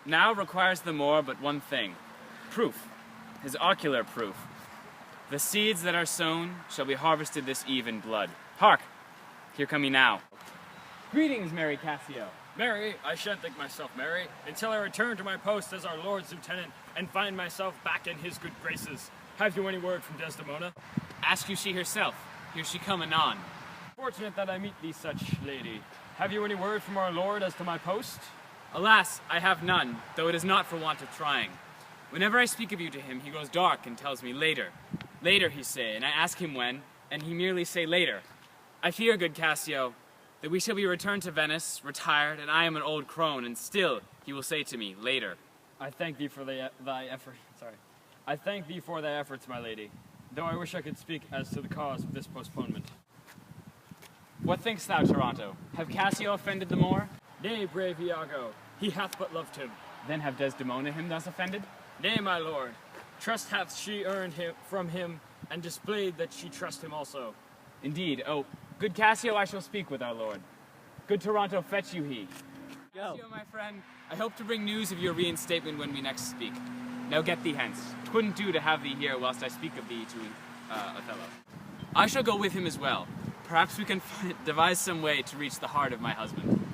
now requires the more but one thing, proof, his ocular proof. The seeds that are sown shall be harvested this eve in blood. Hark! Here come ye now. Greetings, merry Cassio. Merry, I shan't think myself merry until I return to my post as our Lord's lieutenant and find myself back in his good graces. Have you any word from Desdemona? Ask you she herself. Here she come anon. Fortunate that I meet thee such lady. Have you any word from our Lord as to my post? Alas, I have none, though it is not for want of trying. Whenever I speak of you to him, he grows dark and tells me later. Later, he say, and I ask him when, and he merely say later. I fear, good Cassio, that we shall be returned to Venice, retired, and I am an old crone, and still he will say to me, later. I thank thee for thy efforts, my lady, though I wish I could speak as to the cause of this postponement. What thinkst thou, Toronto? Have Cassio offended the Moor? Nay, brave Iago, he hath but loved him. Then have Desdemona him thus offended? Nay, my lord, trust hath she earned from him, and displayed that she trust him also. Indeed, oh, good Cassio, I shall speak with our lord. Good Toronto, fetch you he. Cassio, my friend, I hope to bring news of your reinstatement when we next speak. Now get thee hence. 'Twouldn't do to have thee here whilst I speak of thee to Othello. I shall go with him as well. Perhaps we can devise some way to reach the heart of my husband.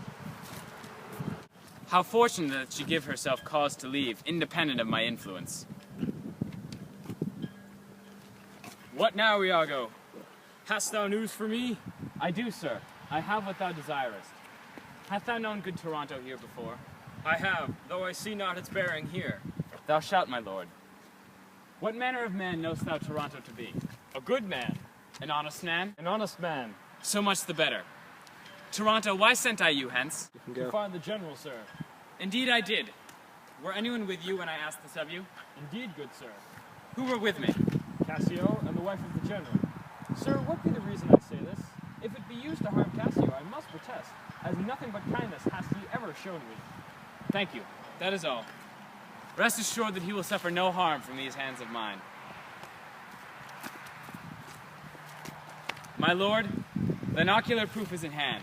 How fortunate that she give herself cause to leave, independent of my influence. What now, Iago? Hast thou news for me? I do, sir. I have what thou desirest. Hast thou known good Toronto here before? I have, though I see not its bearing here. Thou shalt, my lord. What manner of man knowst thou Toronto to be? A good man. An honest man? An honest man. So much the better. Toronto, why sent I you hence? To find the general, sir. Indeed I did. Were anyone with you when I asked this of you? Indeed, good sir. Who were with me? Cassio and the wife of the general. Sir, what be the reason I say this? If it be used to harm Cassio, I must protest, as nothing but kindness hast he ever shown me. Thank you. That is all. Rest assured that he will suffer no harm from these hands of mine. My lord, thine ocular proof is in hand.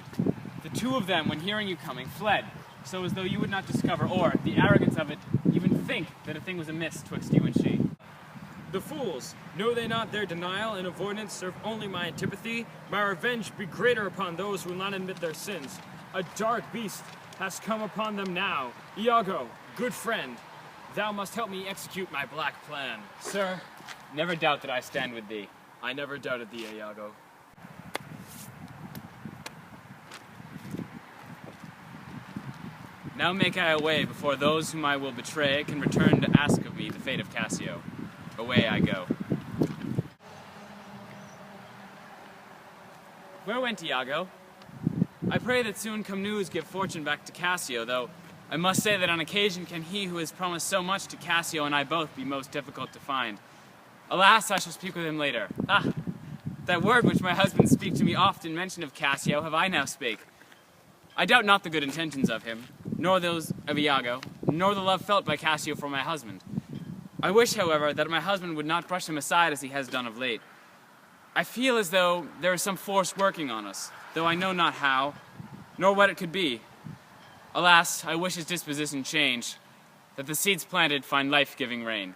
The two of them, when hearing you coming, fled, so as though you would not discover, or, the arrogance of it, even think that a thing was amiss twixt you and she. The fools, know they not their denial and avoidance serve only my antipathy? My revenge be greater upon those who will not admit their sins. A dark beast has come upon them now. Iago, good friend, thou must help me execute my black plan. Sir, never doubt that I stand with thee. I never doubted thee, Iago. Now make I away before those whom I will betray can return to ask of me the fate of Cassio. Away I go. Where went Iago? I pray that soon come news give fortune back to Cassio, though I must say that on occasion can he who has promised so much to Cassio and I both be most difficult to find. Alas, I shall speak with him later. Ah, that word which my husband speak to me often mention of Cassio have I now spake. I doubt not the good intentions of him, nor those of Iago, nor the love felt by Cassio for my husband. I wish, however, that my husband would not brush him aside as he has done of late. I feel as though there is some force working on us, though I know not how, nor what it could be. Alas, I wish his disposition change, that the seeds planted find life-giving rain.